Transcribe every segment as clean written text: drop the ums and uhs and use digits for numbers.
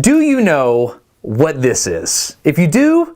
Do you know what this is? If you do,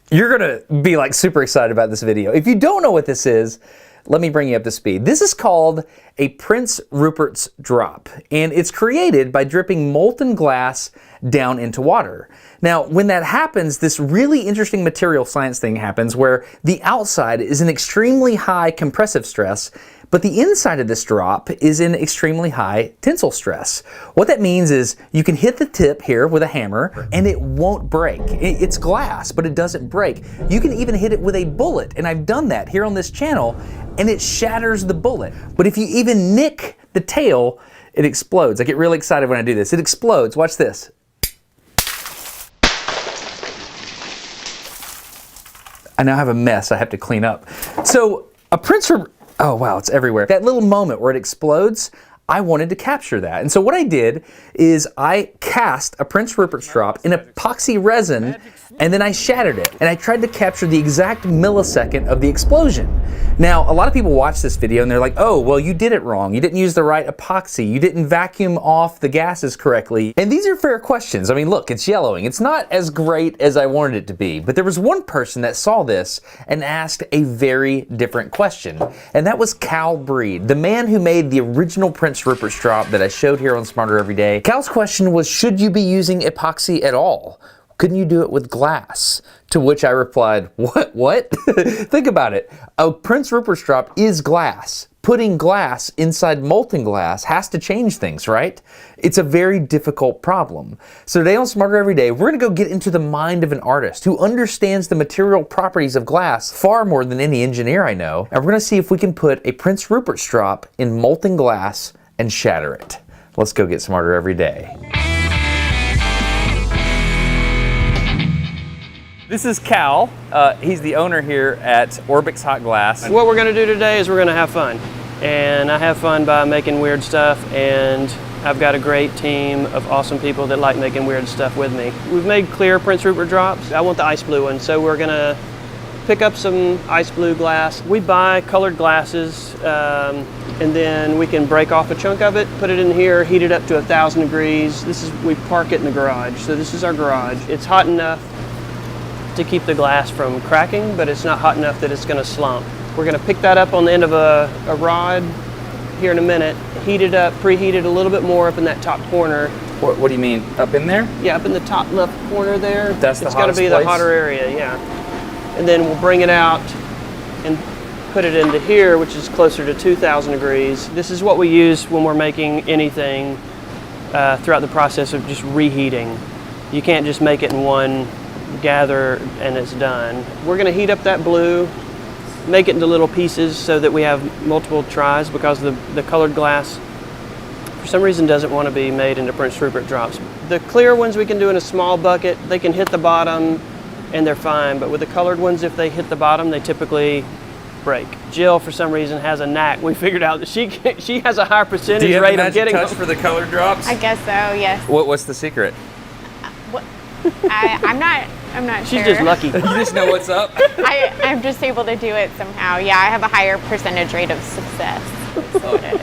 you're gonna be like super excited about this video. If you don't know what this is, let me bring you up to speed. This is called a Prince Rupert's Drop, and it's created by dripping molten glass down into water. Now, when that happens, this really interesting material science thing happens where the outside is in extremely high compressive stress, but the inside of this drop is in extremely high tensile stress. What that means is you can hit the tip here with a hammer and it won't break. It's glass, but it doesn't break. You can even hit it with a bullet, and I've done that here on this channel, and it shatters the bullet. But if you even nick the tail, it explodes. I get really excited when I do this. It explodes. Watch this. I now have a mess I have to clean up. So a Prince Rupert, oh wow, it's everywhere. That little moment where it explodes, I wanted to capture that. And so what I did is I cast a Prince Rupert's Drop in epoxy resin, and then I shattered it. And I tried to capture the exact millisecond of the explosion. Now, a lot of people watch this video and they're like, oh, well, you did it wrong. You didn't use the right epoxy. You didn't vacuum off the gases correctly. And these are fair questions. I mean, look, it's yellowing. It's not as great as I wanted it to be. But there was one person that saw this and asked a very different question. And that was Cal Breed, the man who made the original Prince Rupert's Drop that I showed here on Smarter Every Day. Cal's question was, should you be using epoxy at all? Couldn't you do it with glass? To which I replied, what? Think about it. A Prince Rupert's Drop is glass. Putting glass inside molten glass has to change things, right? It's a very difficult problem. So today on Smarter Every Day, we're gonna go get into the mind of an artist who understands the material properties of glass far more than any engineer I know. And we're gonna see if we can put a Prince Rupert's Drop in molten glass and shatter it. Let's go get smarter every day. This is Cal. He's the owner here at Orbix Hot Glass. What we're gonna do today is we're gonna have fun. And I have fun by making weird stuff, and I've got a great team of awesome people that like making weird stuff with me. We've made clear Prince Rupert drops. I want the ice blue one, so we're gonna pick up some ice blue glass. We buy colored glasses, and then we can break off a chunk of it, put it in here, heat it up to 1,000 degrees. We park it in the garage. So this is our garage. It's hot enough to keep the glass from cracking, but it's not hot enough that it's gonna slump. We're gonna pick that up on the end of a rod here in a minute, heat it up, preheat it a little bit more up in that top corner. What do you mean, up in there? Yeah, up in the top left corner there. That's the hottest place? It's gotta be the hotter area, yeah. And then we'll bring it out and put it into here, which is closer to 2,000 degrees. This is what we use when we're making anything throughout the process of just reheating. You can't just make it in one gather and it's done. We're gonna heat up that blue, make it into little pieces so that we have multiple tries, because the colored glass for some reason doesn't want to be made into Prince Rupert drops. The clear ones we can do in a small bucket. They can hit the bottom and they're fine, but with the colored ones, if they hit the bottom, they typically break. Jill, for some reason, has a knack. We figured out that she has a higher percentage rate of getting them. Do you have a magic touch for the colored drops? I guess so, yes. What's the secret? I'm not She's sure. just lucky. You just know what's up? I'm just able to do it somehow. Yeah, I have a higher percentage rate of success.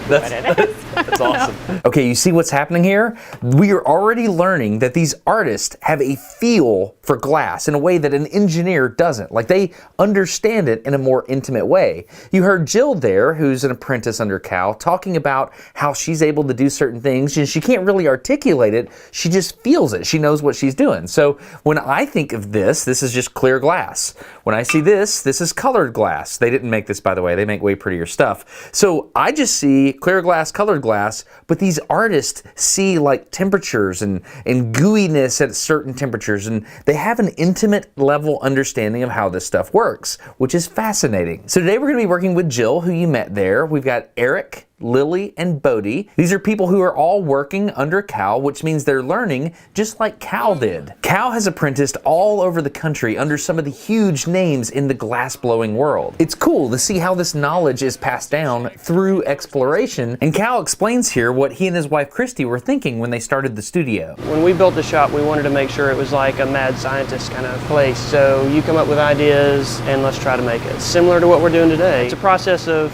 That's awesome. Okay, you see what's happening here? We are already learning that these artists have a feel for glass in a way that an engineer doesn't. Like, they understand it in a more intimate way. You heard Jill there, who's an apprentice under Cal, talking about how she's able to do certain things, and she can't really articulate it. She just feels it. She knows what she's doing. So when I think of this is just clear glass. When I see this is colored glass. They didn't make this, by the way. They make way prettier stuff. So I just see clear glass, colored glass, but these artists see like temperatures and gooiness at certain temperatures, and they have an intimate level understanding of how this stuff works, which is fascinating. So today we're going to be working with Jill, who you met there. We've got Eric, Lily, and Bodie. These are people who are all working under Cal, which means they're learning just like Cal did. Cal has apprenticed all over the country under some of the huge names in the glass-blowing world. It's cool to see how this knowledge is passed down through exploration, and Cal explains here what he and his wife Christy were thinking when they started the studio. When we built the shop, we wanted to make sure it was like a mad scientist kind of place. So you come up with ideas and let's try to make it. Similar to what we're doing today. It's a process of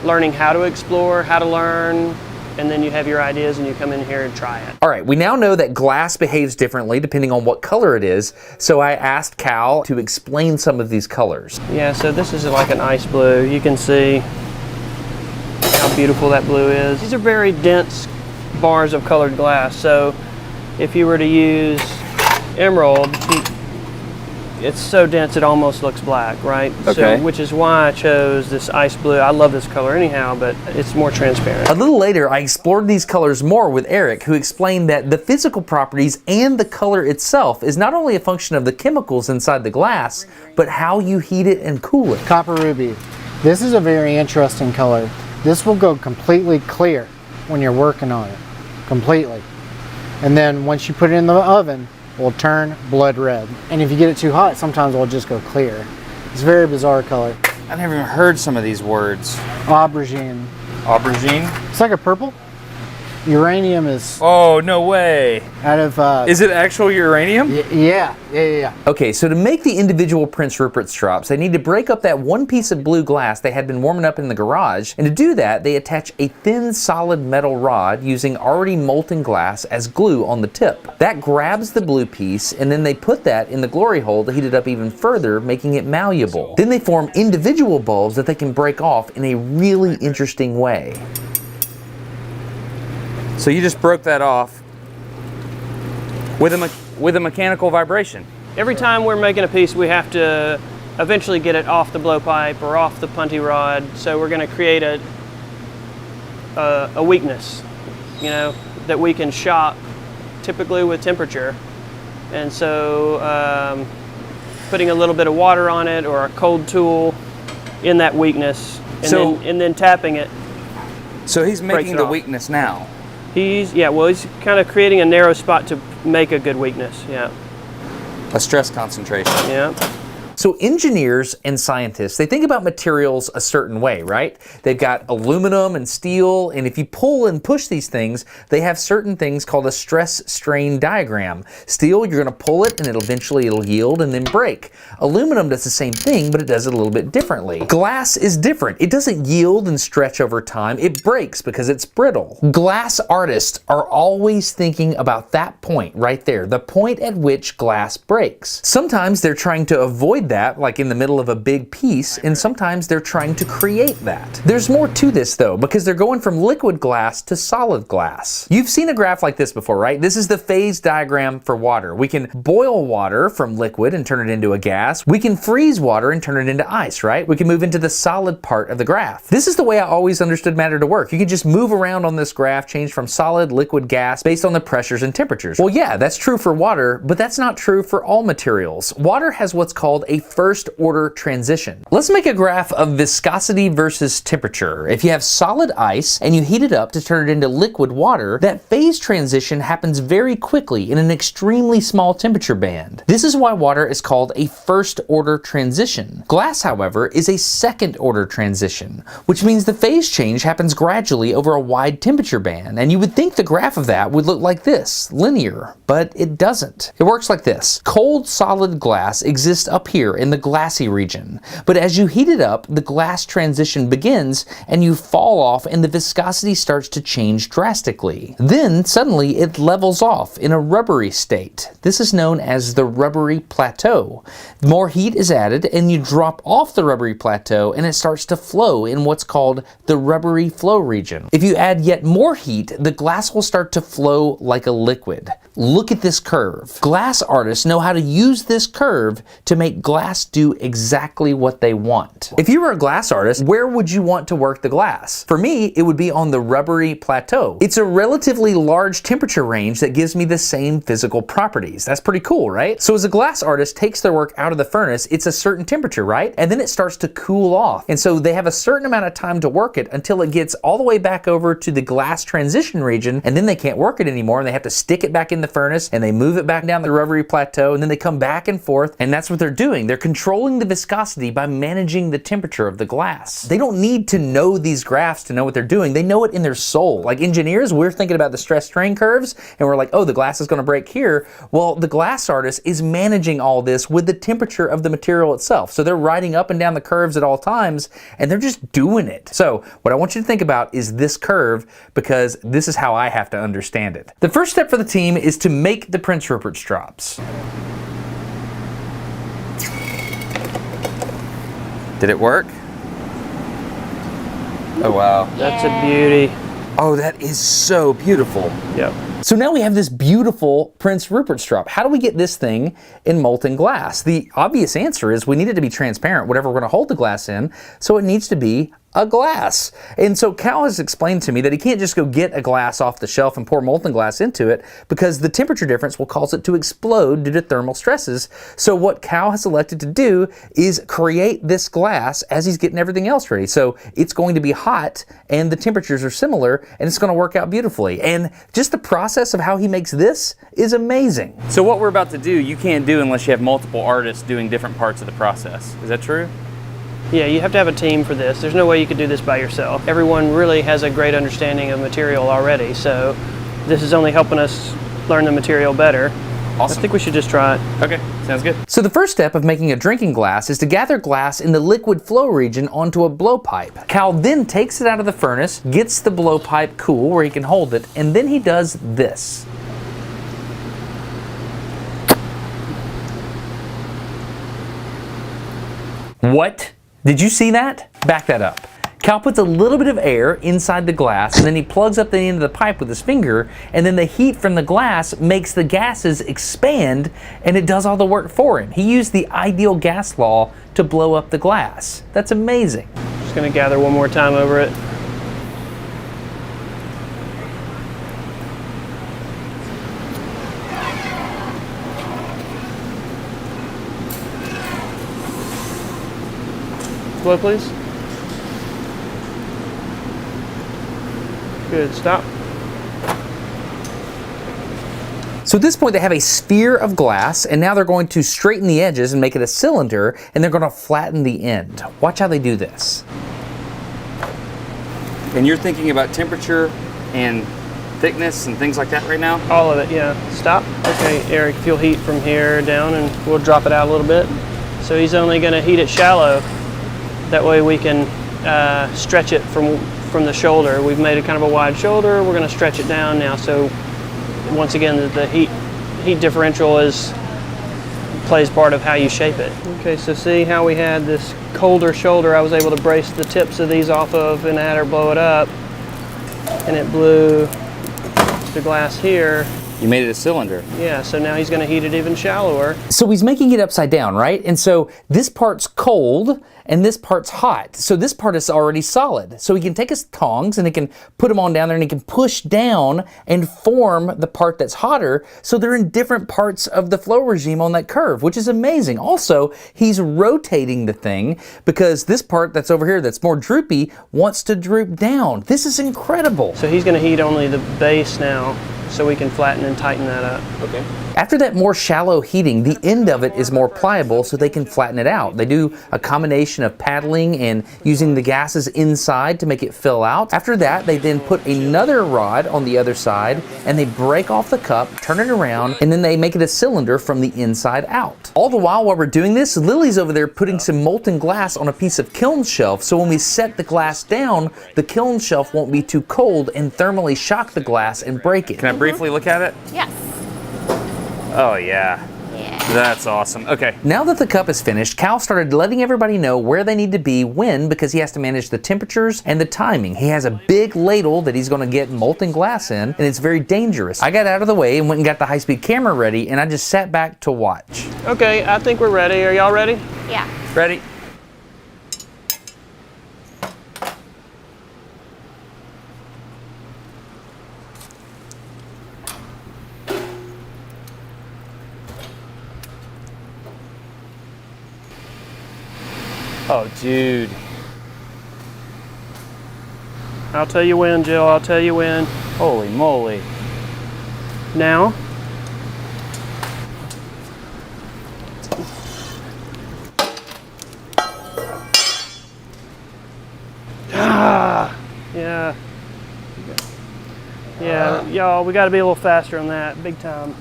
learning how to explore, how to learn, and then you have your ideas and you come in here and try it. All right, we now know that glass behaves differently depending on what color it is, so I asked Cal to explain some of these colors. Yeah, so this is like an ice blue. You can see how beautiful that blue is. These are very dense bars of colored glass, so if you were to use emerald, it's so dense it almost looks black, right? Okay. So, which is why I chose this ice blue. I love this color anyhow, but it's more transparent. A little later, I explored these colors more with Eric, who explained that the physical properties and the color itself is not only a function of the chemicals inside the glass, but how you heat it and cool it. Copper ruby. This is a very interesting color. This will go completely clear when you're working on it. Completely. And then once you put it in the oven, it will turn blood red. And if you get it too hot, sometimes it will just go clear. It's a very bizarre color. I've never even heard some of these words. Aubergine. Aubergine? It's like a purple. Uranium is Oh, no way. out of... Is it actual uranium? yeah. Okay, so to make the individual Prince Rupert strops, they need to break up that one piece of blue glass they had been warming up in the garage, and to do that, they attach a thin, solid metal rod using already molten glass as glue on the tip. That grabs the blue piece, and then they put that in the glory hole to heat it up even further, making it malleable. Then they form individual bulbs that they can break off in a really interesting way. So you just broke that off with a mechanical vibration. Every time we're making a piece, we have to eventually get it off the blowpipe or off the punty rod. So we're going to create a weakness, you know, that we can shock typically with temperature. And so putting a little bit of water on it or a cold tool in that weakness, and then tapping it. So he's making it the off. weakness now. He's kind of creating a narrow spot to make a good weakness. Yeah. A stress concentration. Yeah. So engineers and scientists, they think about materials a certain way, right? They've got aluminum and steel, and if you pull and push these things, they have certain things called a stress-strain diagram. Steel, you're going to pull it, and it'll yield and then break. Aluminum does the same thing, but it does it a little bit differently. Glass is different. It doesn't yield and stretch over time. It breaks because it's brittle. Glass artists are always thinking about that point right there, the point at which glass breaks. Sometimes they're trying to avoid that, like in the middle of a big piece, and sometimes they're trying to create that. There's more to this though, because they're going from liquid glass to solid glass. You've seen a graph like this before, right? This is the phase diagram for water. We can boil water from liquid and turn it into a gas. We can freeze water and turn it into ice, right? We can move into the solid part of the graph. This is the way I always understood matter to work. You can just move around on this graph, change from solid, liquid, gas based on the pressures and temperatures. Well, yeah, that's true for water, but that's not true for all materials. Water has what's called a first order transition. Let's make a graph of viscosity versus temperature. If you have solid ice and you heat it up to turn it into liquid water, that phase transition happens very quickly in an extremely small temperature band. This is why water is called a first order transition. Glass, however, is a second order transition, which means the phase change happens gradually over a wide temperature band, and you would think the graph of that would look like this, linear, but it doesn't. It works like this. Cold solid glass exists up here in the glassy region, but as you heat it up, the glass transition begins and you fall off and the viscosity starts to change drastically. Then suddenly it levels off in a rubbery state. This is known as the rubbery plateau. More heat is added and you drop off the rubbery plateau and it starts to flow in what's called the rubbery flow region. If you add yet more heat, the glass will start to flow like a liquid. Look at this curve. Glass artists know how to use this curve to make glass do exactly what they want. If you were a glass artist, where would you want to work the glass? For me, it would be on the rubbery plateau. It's a relatively large temperature range that gives me the same physical properties. That's pretty cool, right? So as a glass artist takes their work out of the furnace, it's a certain temperature, right? And then it starts to cool off. And so they have a certain amount of time to work it until it gets all the way back over to the glass transition region, and then they can't work it anymore and they have to stick it back in the furnace and they move it back down the rubbery plateau and then they come back and forth, and that's what they're doing. They're controlling the viscosity by managing the temperature of the glass. They don't need to know these graphs to know what they're doing. They know it in their soul. Like engineers, we're thinking about the stress strain curves and we're like, oh, the glass is going to break here. Well, the glass artist is managing all this with the temperature of the material itself. So they're riding up and down the curves at all times and they're just doing it. So what I want you to think about is this curve, because this is how I have to understand it. The first step for the team is to make the Prince Rupert's drops. Did it work? Oh wow. That's a beauty. Oh, that is so beautiful. Yep. So now we have this beautiful Prince Rupert's drop. How do we get this thing in molten glass? The obvious answer is we need it to be transparent, whatever we're going to hold the glass in, so it needs to be a glass. And so Cal has explained to me that he can't just go get a glass off the shelf and pour molten glass into it, because the temperature difference will cause it to explode due to thermal stresses. So what Cal has elected to do is create this glass as he's getting everything else ready. So it's going to be hot and the temperatures are similar and it's going to work out beautifully. And just the process of how he makes this is amazing. So what we're about to do, you can't do unless you have multiple artists doing different parts of the process. Is that true? Yeah, you have to have a team for this. There's no way you could do this by yourself. Everyone really has a great understanding of material already, so this is only helping us learn the material better. Awesome. I think we should just try it. Okay, sounds good. So the first step of making a drinking glass is to gather glass in the liquid flow region onto a blowpipe. Cal then takes it out of the furnace, gets the blowpipe cool where he can hold it, and then he does this. What? Did you see that? Back that up. Cal puts a little bit of air inside the glass and then he plugs up the end of the pipe with his finger, and then the heat from the glass makes the gases expand and it does all the work for him. He used the ideal gas law to blow up the glass. That's amazing. Just gonna gather one more time over it. Blow, please. Good, stop. So at this point they have a sphere of glass and now they're going to straighten the edges and make it a cylinder, and they're going to flatten the end. Watch how they do this. And you're thinking about temperature and thickness and things like that right now? All of it, yeah. Stop. Okay, Eric, feel heat from here down and we'll drop it out a little bit. So he's only gonna heat it shallow. That way we can stretch it from the shoulder. We've made it kind of a wide shoulder. We're gonna stretch it down now. So once again, the heat differential plays part of how you shape it. Okay, so see how we had this colder shoulder. I was able to brace the tips of these off of and add or blow it up. And it blew the glass here. You made it a cylinder. Yeah, so now he's gonna heat it even shallower. So he's making it upside down, right? And so this part's cold and this part's hot. So this part is already solid. So he can take his tongs and he can put them on down there and he can push down and form the part that's hotter. So they're in different parts of the flow regime on that curve, which is amazing. Also, he's rotating the thing because this part that's over here that's more droopy wants to droop down. This is incredible. So he's gonna heat only the base now, so we can flatten and tighten that up. Okay. After that more shallow heating, the end of it is more pliable so they can flatten it out. They do a combination of paddling and using the gases inside to make it fill out. After that, they then put another rod on the other side and they break off the cup, turn it around, and then they make it a cylinder from the inside out. All the while we're doing this, Lily's over there putting some molten glass on a piece of kiln shelf, so when we set the glass down, the kiln shelf won't be too cold and thermally shock the glass and break it. Can I briefly look at it? Yes. Oh yeah. Yeah. That's awesome. Okay. Now that the cup is finished, Cal started letting everybody know where they need to be when, because he has to manage the temperatures and the timing. He has a big ladle that he's going to get molten glass in, and it's very dangerous. I got out of the way and went and got the high-speed camera ready, and I just sat back to watch. Okay, I think we're ready. Are y'all ready? Yeah. Ready? Oh, dude. I'll tell you when, Jill. I'll tell you when. Holy moly. Now. y'all, we got to be a little faster on that, big time.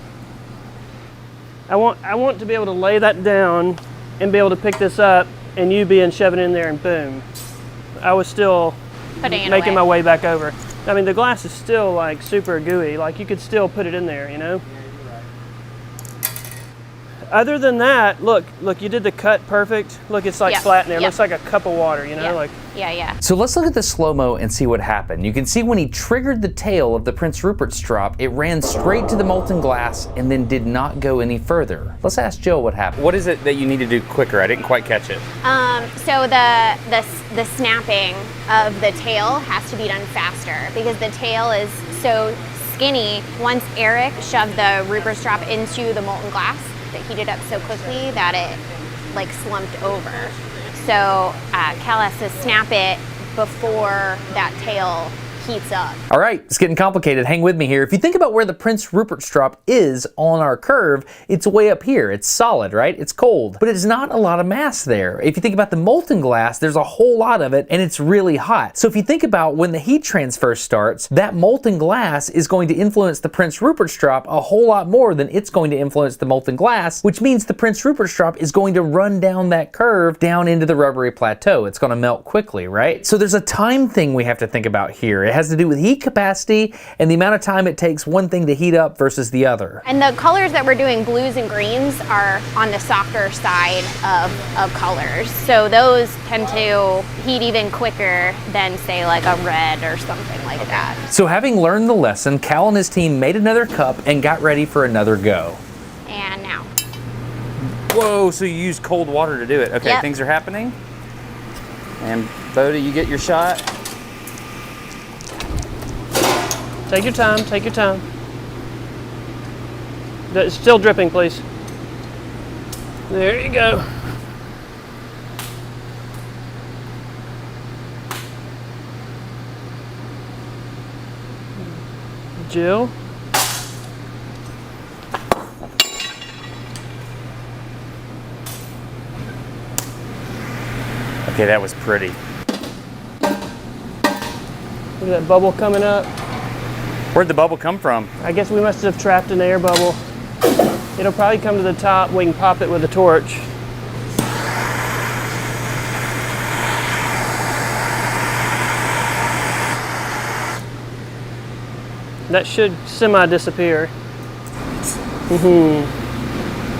I want to be able to lay that down and be able to pick this up and you be and shove it in there and boom. I was still making my way back over. I mean, the glass is still like super gooey. Like you could still put it in there, you know? Other than that, look, you did the cut perfect. Look, it's like flat in there. It looks like a cup of water, you know? Like. Yeah. So let's look at the slow-mo and see what happened. You can see when he triggered the tail of the Prince Rupert strop, it ran straight to the molten glass and then did not go any further. Let's ask Jill what happened. What is it that you need to do quicker? I didn't quite catch it. So the snapping of the tail has to be done faster because the tail is so skinny. Once Eric shoved the Rupert strop into the molten glass, it heated up so quickly that it like slumped over. So Cal has to snap it before that tail heats up. All right, it's getting complicated. Hang with me here. If you think about where the Prince Rupert strop is on our curve, it's way up here. It's solid, right? It's cold, but it's not a lot of mass there. If you think about the molten glass, there's a whole lot of it and it's really hot. So if you think about when the heat transfer starts, that molten glass is going to influence the Prince Rupert strop a whole lot more than it's going to influence the molten glass, which means the Prince Rupert strop is going to run down that curve down into the rubbery plateau. It's going to melt quickly, right? So there's a time thing we have to think about here. It has to do with heat capacity and the amount of time it takes one thing to heat up versus the other. And the colors that we're doing, blues and greens, are on the softer side of colors. So those tend to heat even quicker than say like a red or something like that. So having learned the lesson, Cal and his team made another cup and got ready for another go. And now. Whoa, so you use cold water to do it. Okay, Yep. Things are happening. And Bodie, you get your shot. Take your time, take your time. It's still dripping, please. There you go. Jill. Okay, that was pretty. Look at that bubble coming up. Where'd the bubble come from? I guess we must have trapped an air bubble. It'll probably come to the top. We can pop it with a torch. That should semi-disappear.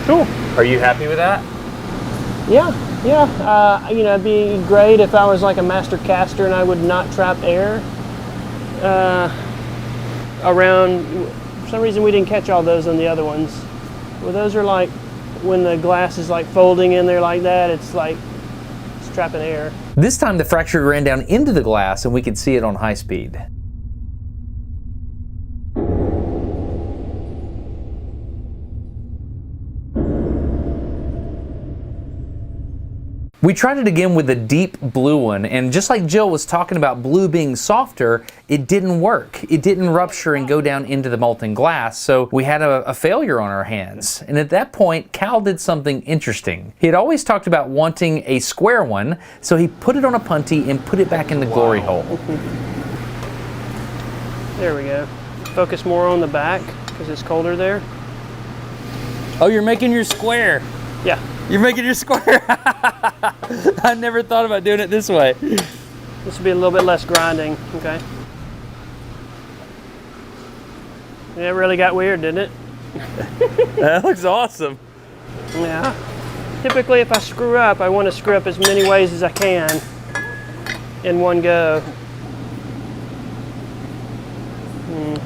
Cool. Are you happy with that? Yeah. You know, it'd be great if I was like a master caster and I would not trap air around. For some reason we didn't catch all those on the other ones. Well, those are like when the glass is like folding in there like that, it's like it's trapping air. This time the fracture ran down into the glass and we could see it on high speed. We tried it again with a deep blue one, and just like Jill was talking about blue being softer, it didn't work. It didn't rupture and go down into the molten glass, so we had a failure on our hands. And at that point, Cal did something interesting. He had always talked about wanting a square one, so he put it on a punty and put it back in the glory hole. There we go. Focus more on the back because it's colder there. Oh, you're making your square. Yeah. You're making your square. I never thought about doing it this way. This will be a little bit less grinding, okay? Yeah, it really got weird, didn't it? That looks awesome. Yeah. Typically, if I screw up, I want to screw up as many ways as I can in one go.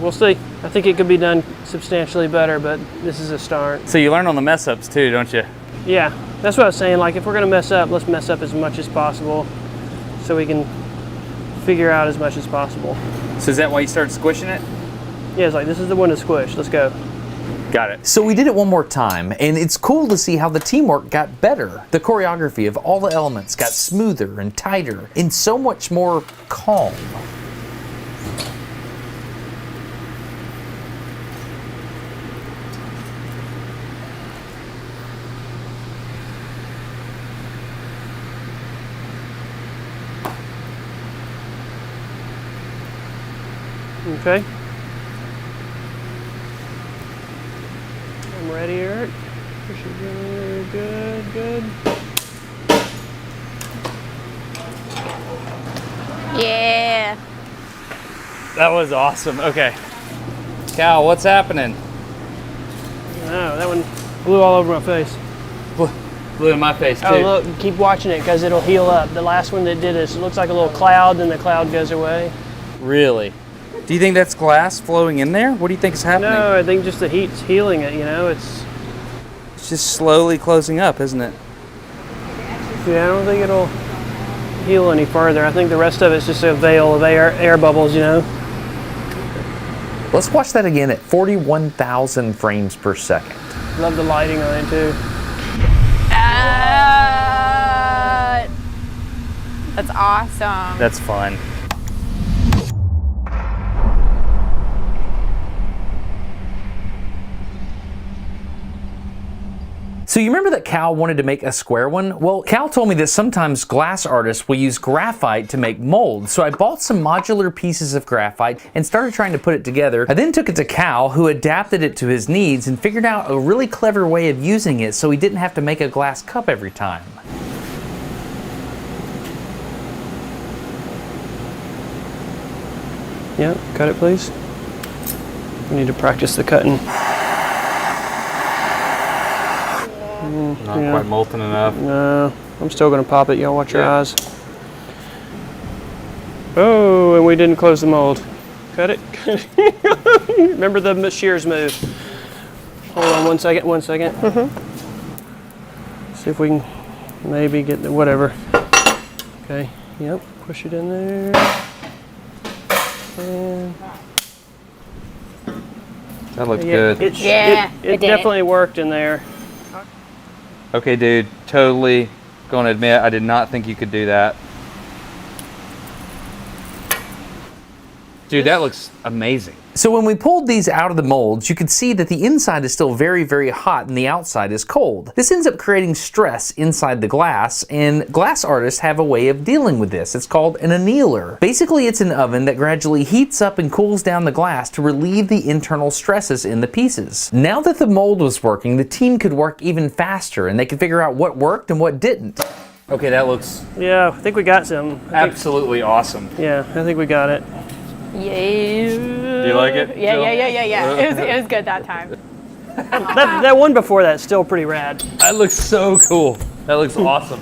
We'll see. I think it could be done substantially better, but this is a start. So you learn on the mess ups too, don't you? Yeah, that's what I was saying. Like, if we're going to mess up, let's mess up as much as possible so we can figure out as much as possible. So is that why you started squishing it? Yeah, it's like, this is the one to squish. Let's go. Got it. So we did it one more time, and it's cool to see how the teamwork got better. The choreography of all the elements got smoother and tighter and so much more calm. Okay. Ready, Eric? Push it in there. Good, good. Yeah. That was awesome. Okay. Cal, what's happening? Oh, that one blew all over my face. Blew in my face too. Oh, look, keep watching it because it'll heal up. The last one that did this, it looks like a little cloud, then the cloud goes away. Really? Do you think that's glass flowing in there? What do you think is happening? No, I think just the heat's healing it, you know? It's just slowly closing up, isn't it? Yeah, I don't think it'll heal any further. I think the rest of it's just a veil of air bubbles, you know? Let's watch that again at 41,000 frames per second. Love the lighting on it too. That's awesome. That's fun. So you remember that Cal wanted to make a square one? Well, Cal told me that sometimes glass artists will use graphite to make molds. So I bought some modular pieces of graphite and started trying to put it together. I then took it to Cal, who adapted it to his needs and figured out a really clever way of using it so he didn't have to make a glass cup every time. Yeah, cut it please. We need to practice the cutting. Not quite molten enough. No, I'm still gonna pop it. Y'all watch your eyes. Oh, and we didn't close the mold. Cut it. Remember the shears move. Hold on 1 second, 1 second. See if we can maybe get the whatever. Okay, yep, push it in there. And That looked yeah, good. it did. definitely worked in there. Okay, dude, totally going to admit I did not think you could do that. Dude, that looks amazing. So when we pulled these out of the molds, you could see that the inside is still very, very hot and the outside is cold. This ends up creating stress inside the glass, and glass artists have a way of dealing with this. It's called an annealer. Basically, it's an oven that gradually heats up and cools down the glass to relieve the internal stresses in the pieces. Now that the mold was working, the team could work even faster and they could figure out what worked and what didn't. Okay, that looks Yeah, I think we got some. absolutely awesome. Yeah, I think we got it. Yeah. Do you like it? Yeah, Jill? yeah. It was good that time. That one before that's still pretty rad. That looks so cool. That looks awesome.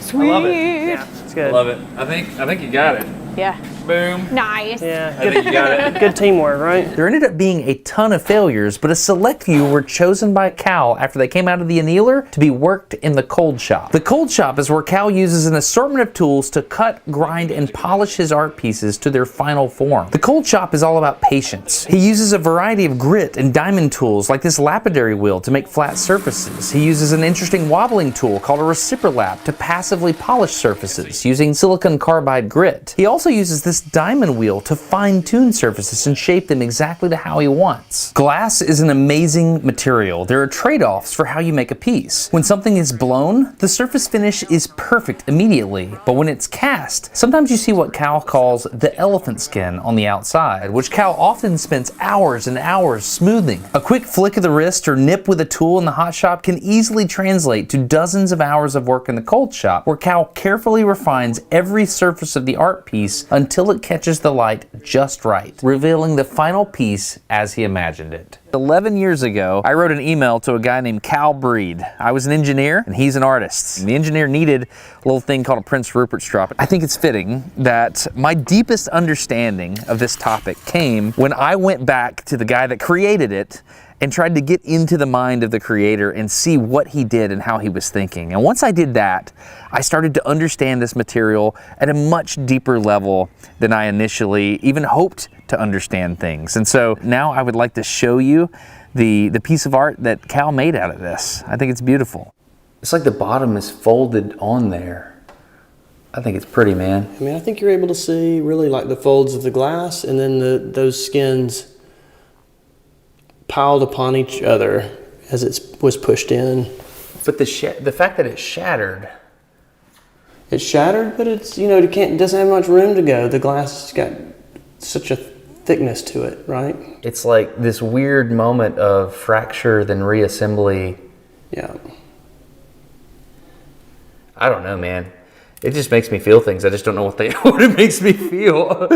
Sweet. I love it. Yeah, it's good. I love it. I think you got it. Yeah. Boom. Nice. Yeah, I think you got it. good teamwork, right? There ended up being a ton of failures, but a select few were chosen by Cal after they came out of the annealer to be worked in the cold shop. The cold shop is where Cal uses an assortment of tools to cut, grind, and polish his art pieces to their final form. The cold shop is all about patience. He uses a variety of grit and diamond tools like this lapidary wheel to make flat surfaces. He uses an interesting wobbling tool called a reciprolap to passively polish surfaces using silicon carbide grit. He also uses this diamond wheel to fine-tune surfaces and shape them exactly to how he wants. Glass is an amazing material. There are trade-offs for how you make a piece. When something is blown, the surface finish is perfect immediately, but when it's cast, sometimes you see what Cal calls the elephant skin on the outside, which Cal often spends hours and hours smoothing. A quick flick of the wrist or nip with a tool in the hot shop can easily translate to dozens of hours of work in the cold shop, where Cal carefully refines every surface of the art piece until it catches the light just right, revealing the final piece as he imagined it. 11 years ago, I wrote an email to a guy named Cal Breed. I was an engineer and he's an artist. And the engineer needed a little thing called a Prince Rupert strop. I think it's fitting that my deepest understanding of this topic came when I went back to the guy that created it and tried to get into the mind of the creator and see what he did and how he was thinking. And once I did that, I started to understand this material at a much deeper level than I initially even hoped to understand things. And so now I would like to show you the piece of art that Cal made out of this. I think it's beautiful. It's like the bottom is folded on there. I think it's pretty, man. I mean, I think you're able to see really like the folds of the glass and then those skins piled upon each other as it was pushed in. But the fact that it's shattered. It's shattered, but it's, you know, it doesn't have much room to go. The glass has got such a thickness to it, right? It's like this weird moment of fracture then reassembly. Yeah. I don't know, man. It just makes me feel things. I just don't know what what it makes me feel.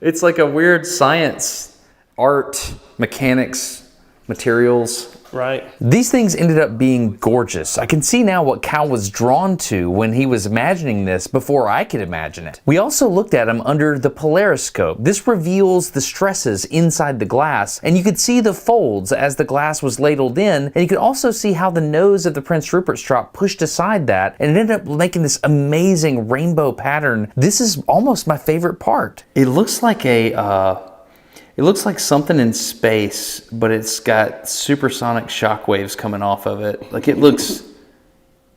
It's like a weird science, art, mechanics, materials. Right. These things ended up being gorgeous. I can see now what Cal was drawn to when he was imagining this before I could imagine it. We also looked at them under the polariscope. This reveals the stresses inside the glass, and you could see the folds as the glass was ladled in, and you could also see how the nose of the Prince Rupert strop pushed aside that, and it ended up making this amazing rainbow pattern. This is almost my favorite part. It looks like it looks like something in space, but it's got supersonic shock waves coming off of it. Like it looks,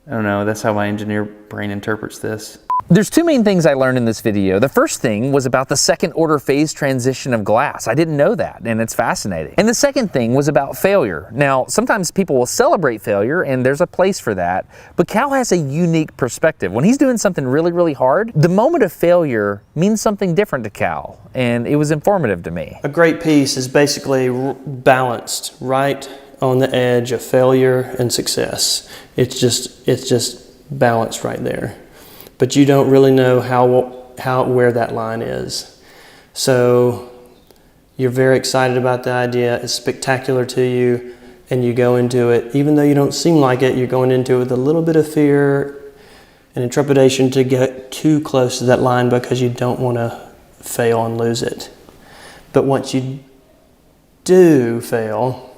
I don't know, that's how my engineer brain interprets this. There's two main things I learned in this video. The first thing was about the second order phase transition of glass. I didn't know that, and it's fascinating. And the second thing was about failure. Now, sometimes people will celebrate failure, and there's a place for that, but Cal has a unique perspective. When he's doing something really, really hard, the moment of failure means something different to Cal, and it was informative to me. A great piece is basically balanced right on the edge of failure and success. It's just balanced right there. But you don't really know where that line is. So you're very excited about the idea, it's spectacular to you, and you go into it, even though you don't seem like it, you're going into it with a little bit of fear and trepidation to get too close to that line because you don't want to fail and lose it. But once you do fail,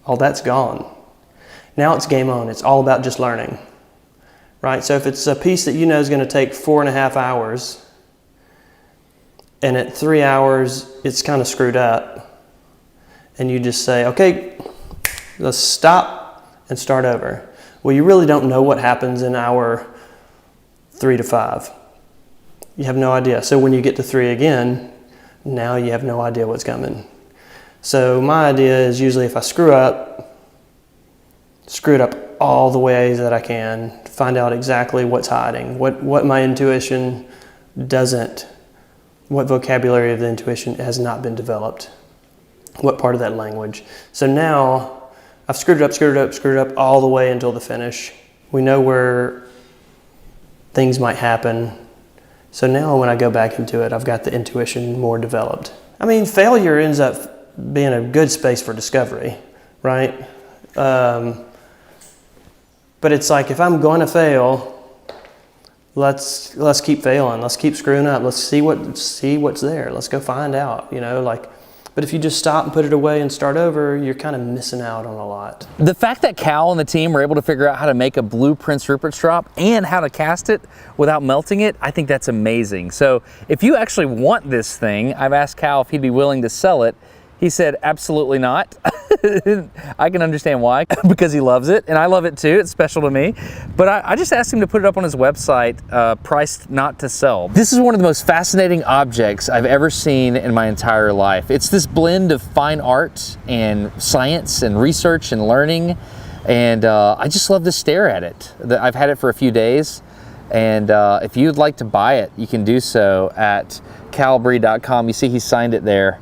all that's gone. Now it's game on. It's all about just learning, right? So if it's a piece that you know is going to take 4.5 hours, and at 3 hours it's kind of screwed up, and you just say, okay, let's stop and start over. Well, you really don't know what happens in hour 3 to 5. You have no idea. So when you get to 3 again, now you have no idea what's coming. So my idea is usually if I screw it up all the ways that I can, find out exactly what's hiding, what my intuition doesn't, what vocabulary of the intuition has not been developed, what part of that language. So now I've screwed it up all the way until the finish. We know where things might happen. So now when I go back into it, I've got the intuition more developed. I mean, failure ends up being a good space for discovery, right? But it's like, if I'm going to fail, let's keep failing. Let's keep screwing up. Let's see what's there. Let's go find out, you know, like. But if you just stop and put it away and start over, you're kind of missing out on a lot. The fact that Cal and the team were able to figure out how to make a blue Prince Rupert strop and how to cast it without melting it, I think that's amazing. So if you actually want this thing, I've asked Cal if he'd be willing to sell it. He said, absolutely not. I can understand why, because he loves it, and I love it too. It's special to me. But I just asked him to put it up on his website, priced not to sell. This is one of the most fascinating objects I've ever seen in my entire life. It's this blend of fine art and science and research and learning, and I just love to stare at it. I've had it for a few days, and if you'd like to buy it, you can do so at calbreed.com. You see he signed it there.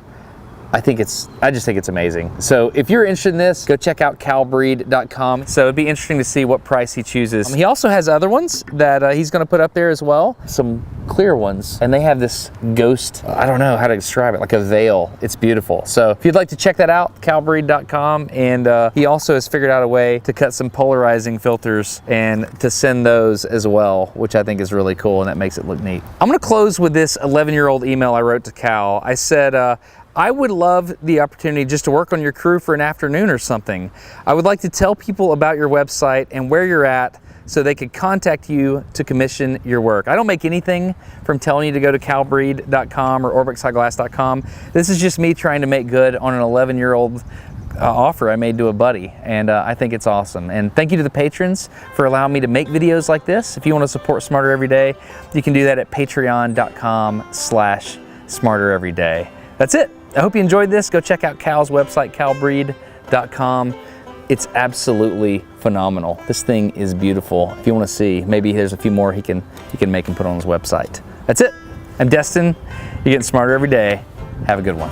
I just think it's amazing. So if you're interested in this, go check out calbreed.com. So it'd be interesting to see what price he chooses. He also has other ones that he's gonna put up there as well. Some clear ones. And they have this ghost, I don't know how to describe it, like a veil. It's beautiful. So if you'd like to check that out, calbreed.com. And he also has figured out a way to cut some polarizing filters and to send those as well, which I think is really cool, and that makes it look neat. I'm gonna close with this 11-year-old email I wrote to Cal. I said, I would love the opportunity just to work on your crew for an afternoon or something. I would like to tell people about your website and where you're at so they could contact you to commission your work. I don't make anything from telling you to go to calbreed.com or orbixhighglass.com. This is just me trying to make good on an 11-year-old offer I made to a buddy, and I think it's awesome. And thank you to the patrons for allowing me to make videos like this. If you want to support Smarter Every Day, you can do that at patreon.com/smartereveryday. That's it. I hope you enjoyed this. Go check out Cal's website, calbreed.com. It's absolutely phenomenal. This thing is beautiful. If you want to see, maybe there's a few more he can make and put on his website. That's it. I'm Destin. You're getting smarter every day. Have a good one.